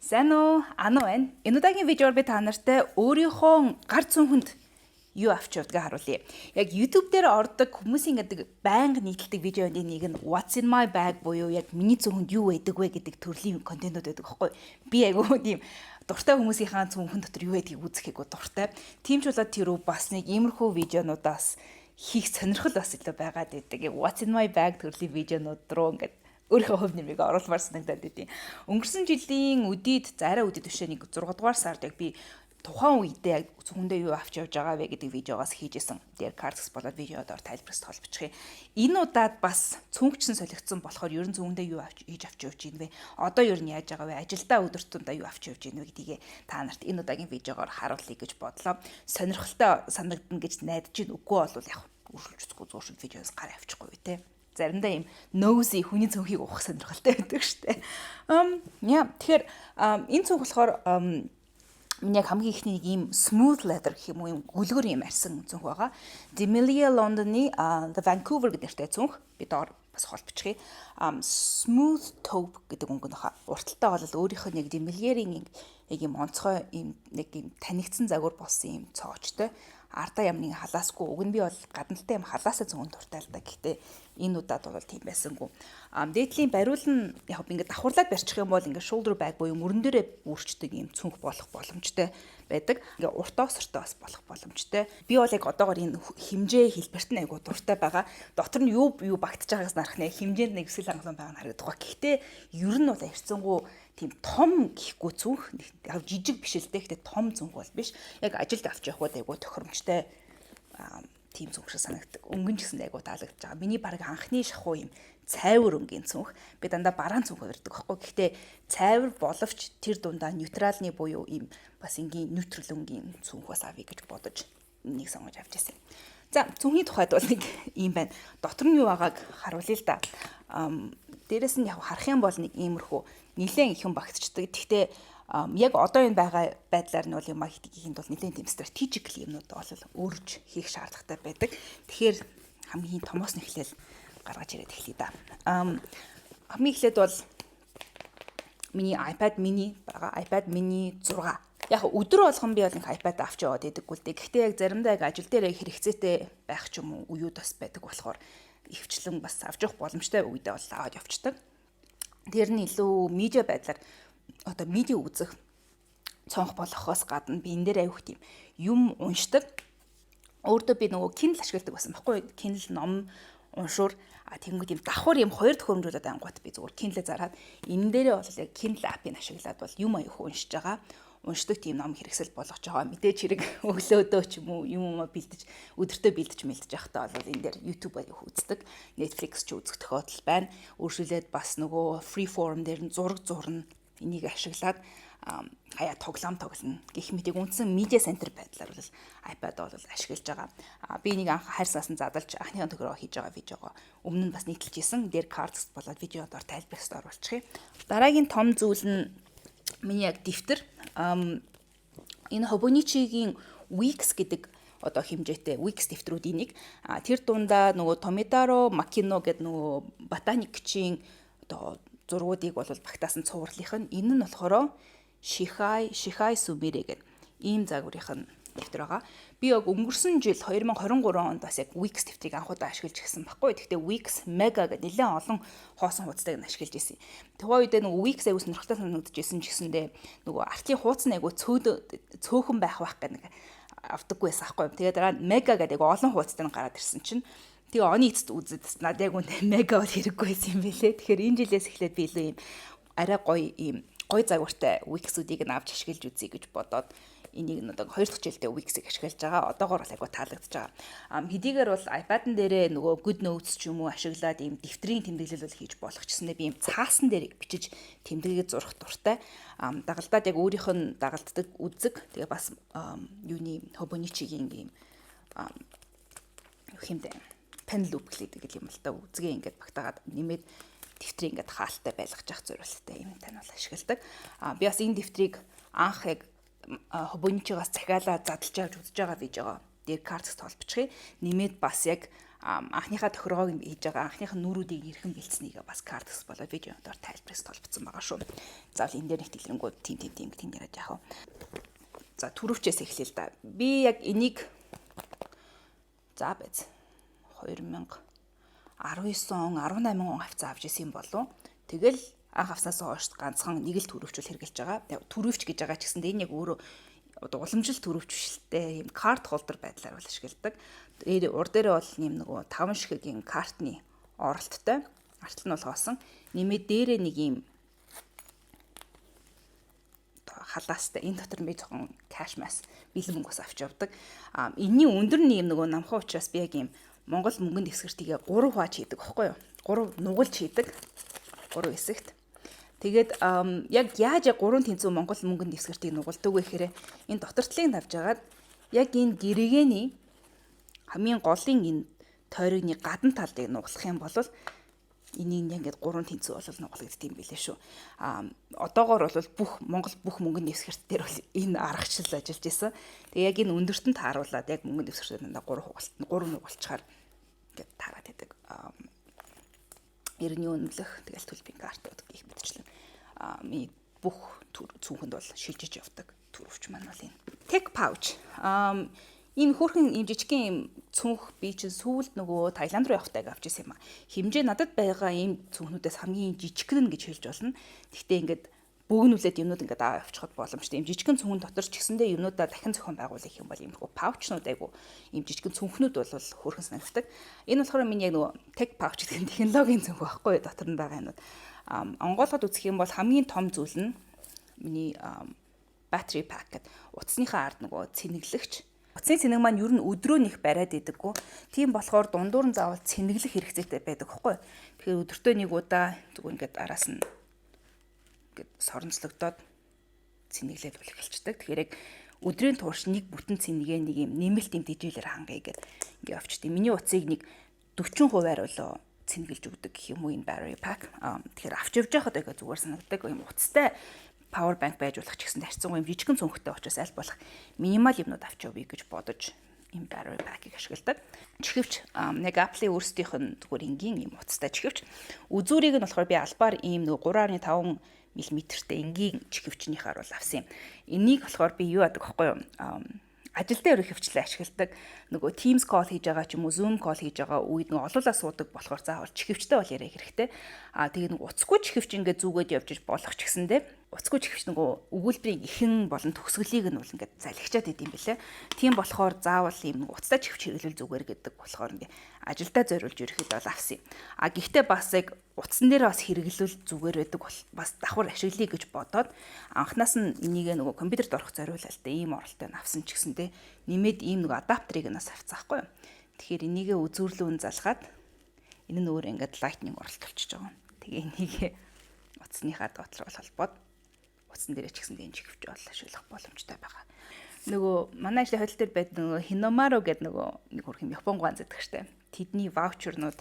Сайн уу? Ано байна. Энэ удаагийн видеоор би та нартай өөрийнхөө гар цүнхэнд юу авч явдгийг харуулъя. Яг YouTube дээр ордог хүмүүсийн гэдэг байнга нийтэлдэг видеоны нэг нь What's in my bag буюу яг миний цүнхэнд юу байдаг вэ гэдэг төрлийн контентууд байдаг байхгүй. Би айгүй тийм дуртай хүмүүсийнхаа цүнхэн дотор юу байдгийг үзэхийг дуртай. Тийм ч болоод тэр бас нэг иймэрхүү видеонуудаас хийх сонирхол бас илүү байгаад байдаг. What's in my bag төрлийн видеонууд руу ингээд өөрийнхөө хувь нэмийг оруулмаар санагдаад байдیں۔ Өнгөрсөн жилийн үдийд арай үдийд бишээ нэг 6 дугаар сард яг би тухайн үедээ зөвхөндөө юу авч явж байгаа вэ гэдэг видеогоос хийжсэн. Тэр картс болоод видеодоор тайлбарлаж толбочих юм. Энэ удаад бас цүнхчсэн солигдсон болохоор ер нь зөвхөндөө юу авч явж ийн вэ? Одоо ер нь яаж байгаа вэ? Ажилдаа өдөр тутамдаа юу авч явж ийн вэ гэдгийг та нарт энэ удаагийн видеогоор харуулъя гэж бодлоо. Сонирхолтой санагдана гэж найдаж байна. Үгүй бол яг үргэлж үзэхгүй зуршил видеоос гараа авчихгүй үү те. Заримдаа ийм nosy хүний цүнхийг ухах сонирхолтой байдаг штэ. Тэгэхээр энэ цүнх болохоор миний яг хамгийн ихний нэг ийм smooth leather гэх юм уу ийм гүлгөр ийм арьсан цүнх байгаа. Demilia London-ы The Vancouver гэдэг нэртэй цүнх. Би доор бас холбочих. Smooth taupe гэдэг өнгө нөхө. Урталтай бол өөрийнх нь яг Demilia-ийн яг ийм онцгой ийм нэг ийм танигдсан загвар болсон ийм цоочтой. Ардаа ямны халаасгүй уг нь би бол гадналтай юм халаасаа зүүн дуртай л да. Гэхдээ энэ удаад бол тийм байсангүй. Дээдлийн бариул нь яг ингээд давхарлаад барьчих юм бол ингээд shoulder bag буюу мөрөн дээрээ үүрчдэг юм цүнх болох боломжтой байдаг. Ингээд уртаа осортой бас болох боломжтой. Би бол яг одоогоор энэ хэмжээ хэлбэрт нь айгуу дуртай байгаа. Дотор нь юу багтаж байгаагаас нарах нэ хэмжээнд нэг өсөл хангалуун байгаа нь харагдах ба. Гэхдээ ер нь бол ярьцсангуу тийм том гэхгүй цүнх яг жижиг биш л дээ. Гэхдээ том цүнх бол биш. Яг ажилд авч явах үед айгуу тохиромжтой тийм цүнх шиг санагддаг. Өнгөн ч гэсэн айгуу таалагдж байгаа. Миний баг анхны шахуу юм цайвар өнгийн цүнх. Би дандаа бараан цүнх өрдөг байхгүй. Гэхдээ цайвар боловч тэр дундаа нейтралны буюу ийм бас энгийн нейтрал өнгийн цүнх бас авъя гэж бодож нэг сонгож авч ирсэн. За цүнхний тухайд бол нэг юм байна. Дотор нь юу байгааг харуулъя л да. Дээрээс нь яг харах юм бол нэг иймэрхүү нэлээд ихэн багтчдаг. Гэхдээ яг одоо энэ байгаа байдлаар нь бол юм хийхэд бол нэлээд тийм стратегик юмнууд бол өөрж хийх шаардлагатай байдаг. Тэгэхээр хамгийн томоос нь эхлээл гаргаж ирээд эхлэе да. Хамгийн эхлээд бол миний iPad mini байгаа. iPad mini 6. Яг өдөр болгон би бол нэг iPad авч яваад идэггүй л дээ. Гэхдээ яг заримдаа яг ажил дээр хэрэгцээтэй байх ч юм уу уюуд бас байдаг болохоор ивчлэн бас авч явах боломжтой үедээ бол аваад явцдаг. Тэр нь илүү медиа байдлаар одоо медиа үзэх цонх болохоос гадна би энэ дээр аюух тийм юм уншдаг. Өөртөө би нөгөө Kindle ашигладаг байсан байхгүй. Kindle ном уншуур тэнгууд юм давхар юм хоёр төхөөрөмжлөлөд ангуут би зүгээр Kindle зараад энэ дээрээ бол яг Kindle app-ыг ашиглаад бол юм аюух уншиж байгаа. Уншдаг тийм ном хэрэгсэл болгож байгаа. Мэдээж хэрэг өглөөдөө ч юм уу юм бэлдэж өдөртөө бэлдэж мэлдэж явахдаа бол энэ дээр YouTube аяг үздэг. Netflix ч үзэх тохиолдол байна. Өөрчлөлээд бас нөгөө Freeform дээр нь зураг зурна. Энийг ашиглаад хаяа тоглоом тоглоно. Гэх мэт үндсэн media center байдлаар бол iPad бол ашиглаж байгаа. Би нэг анх хайрсаас нь задалж анхныхаа төгрөгөөр хийж байгаа видеого өмнө нь бас нийтэлж исэн. Дээр картс болоод видеодоор тайлбарлаж оруулчихъя. Дараагийн том зүйл нь миний яг дэвтэр. Энэ Hobonichi-гийн Wix гэдэг одоо хэмжээтэй Wix дэвтрүүдийн нэг. Тэр дундаа нөгөө Tomodoro Makino гэдэг нөгөө ботаникчийн одоо зургуудыг бол багтаасан цувралынх нь энэ нь болохоор Shihai Sumire гэдэг ийм загварынх нь дэвтэр байгаа. Би яг өнгөрсөн жил 2023 онд бас яг Wix дэвтрийг анхудаа ашиглаж гисэн баггүй. Гэхдээ Wix Mega гэдэг нэлээд олон хоосон хуудасыг ашиглаж ирсэн. Тухайн үедээ нөгөө Wix аягүй сонирхолтой санагдаж ирсэн ч гэсэндээ нөгөө артын хуудас нь аягүй цөөхөн байх гэх нэг авдаггүй байсан байхгүй. Тэгээд дараа Mega гэдэг олон хуудастай гараад ирсэн чинь тэгээ оны эцэст үзэд надад яг үнэ Mega бол хэрэггүй байсан юм билэ. Тэгэхээр энэ жилээс эхлээд би илүү юм арай гоё загвартай Wix-үүдийг нь авч ашиглаж үзье гэж бодоод энийг нь одоо 2 дахь жилдээ Wix-ийг ашиглаж байгаа. Одоогоор бол айгу таалагдж байгаа. Хэдийгээр бол iPad-н дээрээ нөгөө Good Notes ч юм уу ашиглаад ийм дэвтрийн тэмдэглэл бол хийж болох гэсэндээ би ийм цаасан дээр бичиж тэмдэглэж зурх дуртай. Дагалдаад яг өөрийнх нь дагалддаг үзэг. Тэгээ бас юуны Hobonichi-гийн ийм юу хэмдэ pen loop гэдэг юм л та үзгээ ингээд багтаагаад нэмээд дэвтрийг ингээд хаалттай байлгаж явах зорилготой юм тань бол ашигладаг. Би бас энэ дэвтрийг анх яг Hobonichi-гаас захиалаа задлж авч үзэж байгаа видеого дээр картс толбочих. Нэмээд бас яг анхныхаа тохиргоог нь хийж байгаа, анхныхаа нүрүүдийг эрхэм бэлдсэнийг бас картекс болоод видеодоор тайлбарлаж толбцсон байгаа шүү. Заавал энэ дээр нэг дэлгэрэнгүй тийм тийм яриад яах вэ? За түрүүчээс эхлэе л да. Би яг энийг за байц 2019 он 18 он авцаа авч исэн юм болов. Тэгэл анх авснаас хойш ганцхан нэг л түрүүвчүүл хэрэгжилж байгаа. Түрүүвч гэж байгаа ч гэсэн энэ яг өөрөө уламжлалт түрүүвч бишэлтэй юм карт холдер байдлаар бол ашигладаг. Урд дээрээ бол нэм нөгөө 5 шигийн картны оролттой. Артал нь бол хоосон. Нэмээд дээрээ нэг юм халаастай энэ дотор би жоохон кэш мас бэлэн мөнгөс авч явдаг. Энэний өндөр нь юм нөгөө намхан учраас би яг юм Монгол мөнгөнд дэвсгэртийгээ 3 хувааж хийдэг байхгүй юу? 3 нугалж хийдэг. 3 хэсэгт. Тэгээд яг яаж 3 тэнцүү Монгол мөнгөнд дэвсгэртийг нугалдаг вэ гэхээр энэ дотор талыг тавьж агаад яг энэ гэрээний хамгийн голын энэ тойрогны гадна талыг нугалах юм бол энийг ингээд 3 тэнцүү бол нугалагддаг юм билээ шүү. Одоогоор бол Монгол бүх мөнгөнд дэвсгэрт дээр бол энэ аргачлал ажиллаж исэн. Тэгээ яг энэ өндөртөнд тааруулаад яг мөнгөнд дэвсгэртээ дандаа 3 нугалчаар ингээд таарад байдаг. Эрний үнэлэх тэгэл төлбөрийн картууд гэх мэтчлэн миний бүх цүнхэнд бол шилжиж явдаг төрөвч маань бол энэ tech pouch. Энэ хөрхэн юм жижигхэн юм цүнх би чинь сүүлд нөгөө Таиланд руу явахтайг авч ирсэн юм а. Хэмжээ надад байгаа ийм цүнхнүүдээс хамгийн жижигхэн гэж хэлж болно. Гэхдээ ингээд бөөгнүүлээд юмнууд ингээд аваа явчихад боломжтой. Ийм жижигхэн цүнхэн дотор ч гэсэндээ юмнуудаа дахин зохион байгуулах юм бол ийм pouch-нууд айгу ийм жижигхэн цүнхнүүд бол хөрхэн санагддаг. Энэ болохоор миний яг нөгөө tech pouch гэдэг технологийн цүнх байхгүй дотор нь байгаа юмнууд. Онгойлгоод үзэх юм бол хамгийн том зүйл нь миний battery pack гэдэг утасныхаа ард нөгөө цэнэглэгч. Утасны цэнэг маань ер нь өдрөө нэг бариад идэггүй. Тийм болохоор дундуур нь заавал цэнэглэх хэрэгцээтэй байдаг байхгүй. Тэгэхээр өдөртөө нэг удаа зүгээр ингээд араас нь ингээд соронцлогдоод цэнэглээд бол эхэлцдэг. Тэгэхээр яг өдрийн турш нэг бүтэн цэнэгээ нэг юм нэмэлт юм дижээлэр хангая гэдэг ингээд авчдээ. Миний утсыг нэг 40% болоо цэнэглэж өгдөг гэх юм уу энэ battery pack. Тэгэхээр авч явж байхад яг зүгээр санагддаг юм утастай power bank байж болох ч гэсэн харьцангуй юм жижигхэн цөнхтэй учраас аль болох минимал юмнууд авч явъя гэж бодож ийм battery pack-ийг ашигладаг. Чихвч нэг Apple-ийн өөрсдийнх нь зүгээр энгийн юм утастай чихвч. Үзүүрийг нь болохоор би албаар ийм нэг 3.5 мм-тэй энгийн чихвчнийхаар бол авсан юм. Энийг болохоор би юу яадаг вэ хөөе? Ажил дээр хөвчлээ ашигладаг. Нөгөө Teams call хийж байгаа ч юм уу Zoom call хийж байгаа үед нөгөө олоолаа суудаг болохоор заавал чихвчтэй бол яриа хэрэгтэй. Тэгээ нөгөө уцгүй чихвч ингээд зүгээд явж болох ч гэсэндээ уцгүй чихвч нөгөө өгүүлбэрийн ихэн болон төгсгөлийг нь бол ингээд залхичаад идэм билээ. Тийм болохоор заавал ийм нөгөө уцтай чихвч хэрэглүүл зүгээр гэдэг болохоор ингээд ажилдаа зориулж ирэхэд бол авсан юм. Гэхдээ бас яг утсан дээр бас хэрэглүүл зүгээр байдаг бол бас давхар ашиглая гэж бодоод анханаас нь энийг нөгөө компьютерт орох зориулалтай ийм оролттой авсан ч гэсэндээ нэмээд ийм нөгөө адаптерыг нас авцаахгүй юу. Тэгэхээр энийгээ үзүүрлүүн залгаад энэ нь өөр ингээд lightning оролт болчихж байгаа. Тэгээ энийг утасныхаа доотлол холбоод утсан дээрээ ч гэсэн энэ чихвч бол ашиглах боломжтой байгаа. Нөгөө манай ажлын хөлт дээр байд нөгөө Hinamaru гэдэг нөгөө нэг хөрхөм Япон ганц гэдэг штэ. Тэдний ваучернууд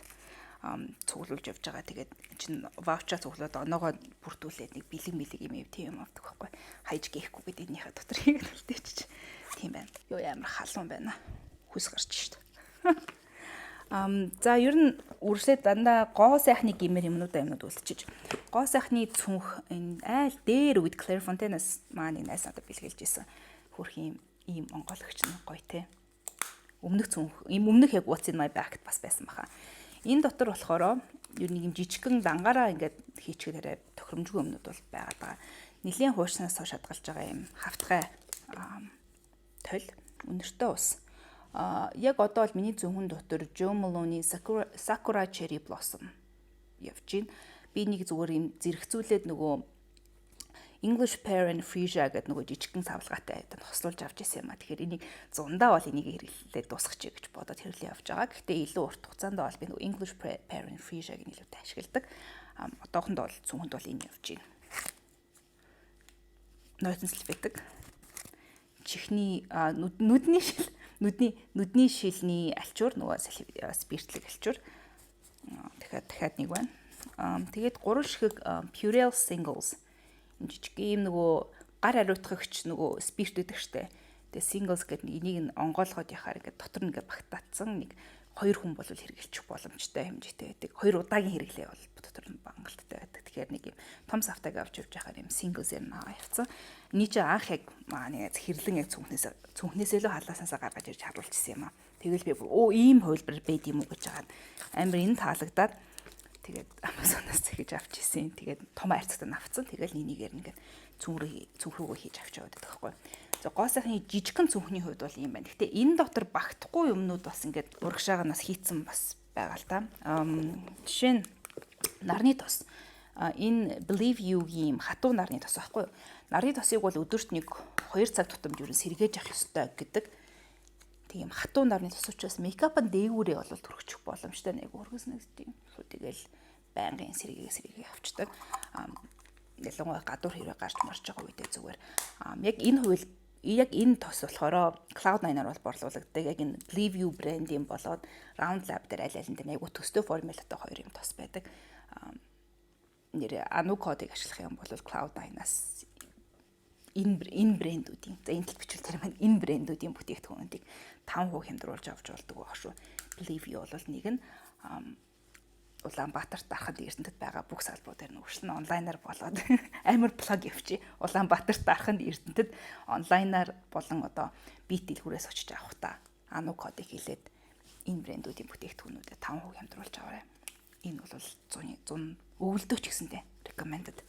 цуглуулж явж байгаа. Тэгээд чинь ваучер цуглаад оноогоо бүрдүүлээд нэг бэлэг юм тийм авдаг байхгүй. Хайж гээхгүй гэдэг энийхээ дотор хийгдэлтэй ч тийм байна. Юу ямар халуун байна. Хүс гарч штэ. За ер нь үрсээ дандаа гоо сайхны гимээр юмнууд үлчиж. Гоо сайхны цүнх энэ айл дээр үед Clairefontaine-аас маань энэ айс надад бэлгэлж исэн. Хөрх ийм онгойлгч нь гоё те. Өмнөх цүнх, өмнөх яг what's in my bag бас байсан баха. Энэ дотор болохоор ер нь юм жижигхэн дангаараа ингээд хийчихээрээ тохиромжгүй юмнууд бол байгаад байгаа. Нилийн хуучнаас хойш хадгалж байгаа юм хавтгай тойл өнөртөө ус. Яг одоо бол миний зөвхөн дотор Jo Malone Sakura Cherry Blossom явж байна. Би нэг зүгээр юм зэрэгцүүлээд нөгөө English Pear and Freesia гэдэг нөгөө жижигхэн савлгаатай хослуулж авч ирсэн юм а. Тэгэхээр энийг зундаа бол энийг хэрэглээд дуусгачих гэж бодоод хэрэглээ явж байгаа. Гэхдээ илүү урт хугацаанд бол би нөгөө English Pear and Freesia-г илүүтэй ашигладаг. Одоохондоо бол цүнхэнд бол энэ явж байна. Нойтонсл байдаг. Чихний нүдний шилний альчуур нөгөө спиртлэг альчуур. Дахиад нэг байна. Тэгээд 3 ширхэг Purell Singles энэ жижиг ийм нөгөө гар ариутгагч нөгөө спирт гэдэг штэ. Тэгээ Singles гэдэг энийг нь онгойлгоод яхаар ингээд дотор нь ингээд багтаацсан нэг 2 хүн бол хэрэглэж боломжтой хэмжээтэй байдаг. 2 удаагийн хэрэглээ бол дотор нь бангалттай байдаг. Тэгэхээр нэг юм том савтаг авч явж байхаар юм single zen авчихсан. Эний чинь анх яг нэг хэрлэн яг цүнхнээсээ л халааснасаа гаргаж ирж харуулчихсан юм аа. Тэгэл би ийм хувилбар байд юм уу гэж байгаа. Амар энэ таалагдаад тэгээд Amazon-аас зэгж авч ирсэн. Тэгээд том айрцагтаа авцсан. Тэгэл энийгээр ингээд цүнхрүүгөө хийж авч яваад байдаг байхгүй. За гоо сайхны жижигхэн цүнхний хувьд бол юм байна. Гэхдээ энэ дотор багтахгүй юмнууд бас ингээд урагшаагаас хийцэн бас байгаа л та. Жишээ нь нарны тос. Энэ Believe You-гийн хатуу нарны тос байхгүй юу? Нарны тосыг бол өдөрт нэг 2 цаг тутамд юу сэргээж авах ёстой гэдэг. Тийм хатуу нарны тос учраас мейкапын дээгүүрээ бол төрөчих боломжтой нэг өргөснө гэдэг юм. Тэгэл байнгын сэргээ авчдаг. Ялангуяа гадуур хэрэг гарч марж байгаа үедээ зүгээр яг энэ тос болохоор Cloud9-аар бол борлуулагддаг. Яг энэ Believe You брендийн болоод Round Lab дээр аль алин дээр айгу төстэй формулатай 2 юм тос байдаг. Нэр Anucode-ыг ашиглах юм бол Cloud9-аас энэ брэндүүдийн за энэ тал бичвэл тэр маань энэ брэндүүдийн бүтээгдэхүүнүүдийг 5% хямдруулж авч болдог байх шүү. Believe You бол нэг нь Улаанбаатарт дарахад Эрдэнэтэд байгаа бүх салбаруудаар нөгөөшлөн онлайнаар болоод амар плаг явчих. Улаанбаатарт дарахад Эрдэнэтэд онлайнаар болон одоо бит дэлгүүрээс очиж авах та. Anucode-ыг хэлээд энэ брэндүүдийн бүтээгдэхүүнүүдэд 5% хямдруулж аваарай. Энэ бол 100 өвөлдөөч гэсэнтэй recommended.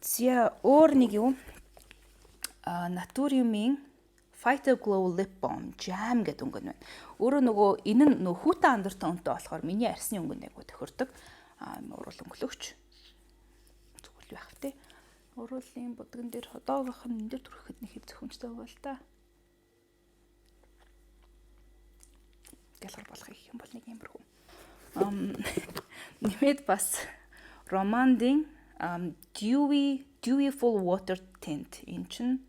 Зя өөр нэг юу? Naturium-ийн Fighter Glow Lip Balm Jam гэдэг өнгө байна. Өөрөө нөгөө энэ нь нөх хүүтэн андартай өнтэй болохоор миний арсны өнгөнд айгу тохирдог. Уруул өнгөлөгч. Зүгэл байх тий. Уруулын будган дээр одоогийнх нь энэ дээр түрхэхэд нэг хэв зөвхөнчтэй бол та. Гэлэр болох юм бол нэг юмрхүү. Нэмээд бас Romanding Dewy Full Water Tint энэ чинь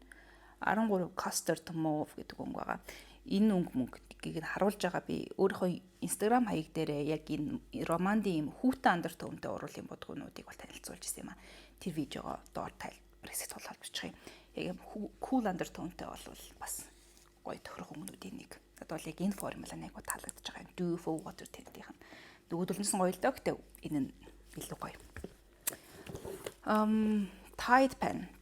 13 Custard Mauve гэдэг өнгө байгаа. Энэ өнгөгийг харуулж байгаа би өөрийнхөө Instagram хаяг дээрээ яг энэ Romanding хүүтэн андартай өмтэй уруулын бодгонуудыг бол танилцуулж ирсэн юм аа. Тэр видеого доор тайлбарыг тулгаж бичих юм. Яг cool андартай өмтэй бол бас гоё тохирох өнгөнүүдийн нэг. Одоо бол яг энэ формула нэг таалагдж байгаа юм. Dewy Full Water Tint-ийн. Нөгөөдөлнөөс нь гоё л доо. Гэтэ энэ нь илүү гоё. Tide Pen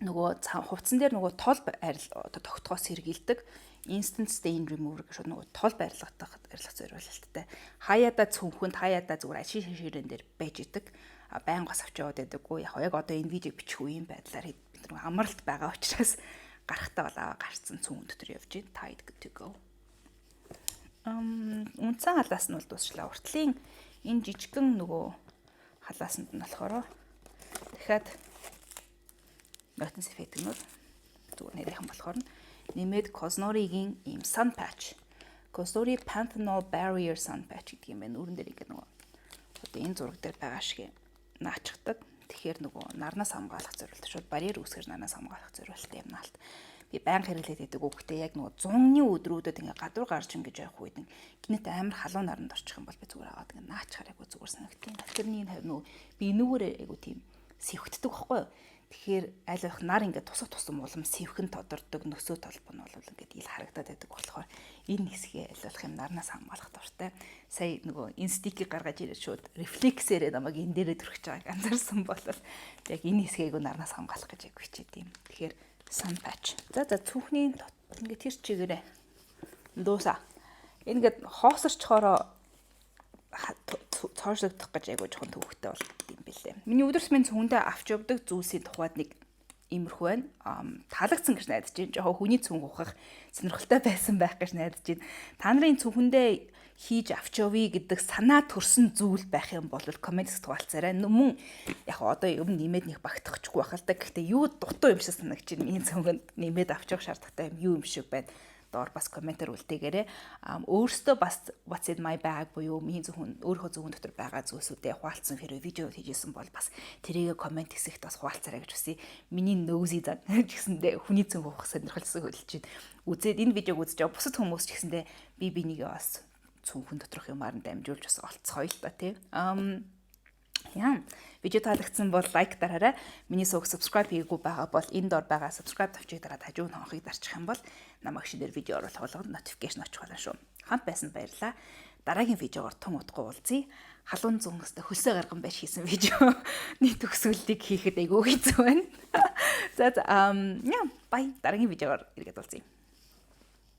нөгөө хувцсан дээр нөгөө тол тогтохоос сэргийлдэг instant stain remover гэж нөгөө тол арилгах зориулалттай. Хаяада цүнхэнд хаяада зүгээр ашиг ширэн дээр байж идэг. Байнга бас авч яваад байдаггүй. Яг одоо энэ видеог бичих үеийн байдлаар бид нөгөө амралт байгаа учраас гарахтаа бол гарцсан цүн дотор явж байна. Tide to go. Унцан халаас нь бол дуусчлаа. Уртлын энэ жижигхэн нөгөө халаасанд нь болохоор дахиад Noten эффектнүүд зүгээр нэрийнхэн болохоор нэмээд Cosnori-гийн ийм sun patch. Cosnori Panthenol Barrier Sun Patch гэдэг юм байна. Үүрэн дээр ингэ нөгөө одоо энэ зураг дээр байгаа шиг наачдаг. Тэгэхээр нөгөө нарнаас хамгаалах зорилттой шууд барьер үүсгэж нарнаас хамгаалах зорилттой юм наалт. Би байнга хэрэглээд байдаг үгтэй яг нөгөө 100-ны өдрүүдэд ингэ гадуур гарч ингэж явах үед гинэт амар халуун наранд орчих юм бол би зүгээр аваад ингэ наачхаар айгу зүгээр санагдтiin. Тэрний энэ нөгөө би энүүгээр айгу тийм сэвхтдэг байхгүй юу? Тэгэхээр аль болох нар ингээд тусам улам сэвхэн тодордог нөсөө толбо нь бол ингээд ил харагдаад байдаг болохоор энэ хэсгээ аль болох юм нарнаас хамгаалах дуртай. Сая нөгөө энэ стикийг гаргаж ирээд шууд рефлексээрээ намайг энэ дээрээ төрөх байгааг анзаарсан бол яг энэ хэсгийг нарнаас хамгаалах гэж яг хичээд юм. Тэгэхээр sun patch. За цүнхний ингээд тэр чигээрээ дуусаа. Ингээд хоосорчхороо цоошлогдох гэж айгуу жоохон төвөгтэй болд юм билээ. Миний өдөрс минь цүнхэндээ авч явдаг зүйлсийн тухайд нэг иймэрхүү байна. Таалагдсан гэж найдаж байна. Жоохон хүний цүнх ухах сонирхолтой байсан байх гэж найдаж байна. Та нарын цүнхэндээ хийж авч явъя гэдэг санаа төрсөн зүйл байх юм бол комментс хуваалцаарай. Мөн яг одоо юм нэмээд нэг багтахгүй байх л да. Гэхдээ юу дутуу юм шиг санагч байна. Миний цүнхэнд нэмээд авч явах шаардлагатай юм юу юм шиг байна. Доор бас комментар үлдээгээрэй. Өөрөөсөө бас what's in my bag буюу миний зөвхөн өөрийнхөө зөвхөн дотор байгаа зүйлсүүдээ хуваалцсан хэрэг видео хийжсэн бол бас тэрийг коммент хэсэгт бас хуваалцаарай гэж хүсье. Миний nosy зан гэсэндээ хүний зөв ухах сонирхолтой хөдөлж байна. Үзээд энэ видеог үзэж байгаа бусад хүмүүс ч гэсэндээ би бинийг бас зөвхөн доторх юмар нь дамжуулж бас олцгоё л та тий. Яа. Видео таалагдсан бол лайк дараарай. Миний сууг subscribe хийгээгүй байгаа бол энэ дор байгаа subscribe тавчиг дараад хажуу нь хонхыг дарчих юм бол намайг шинээр видео оруулах болгонд notification очих болно шүү. Хамт байсанд баярлалаа. Дараагийн видеогоор тун утгагүй уулзъя. Халуун зүнгөстэй хөлсөө гарган байж хийсэн видеоны төгсгөлтийг хийхэд айгүй хэцүү байна. За яа, бай. Дараагийн видеогоор иргэд уулзъя.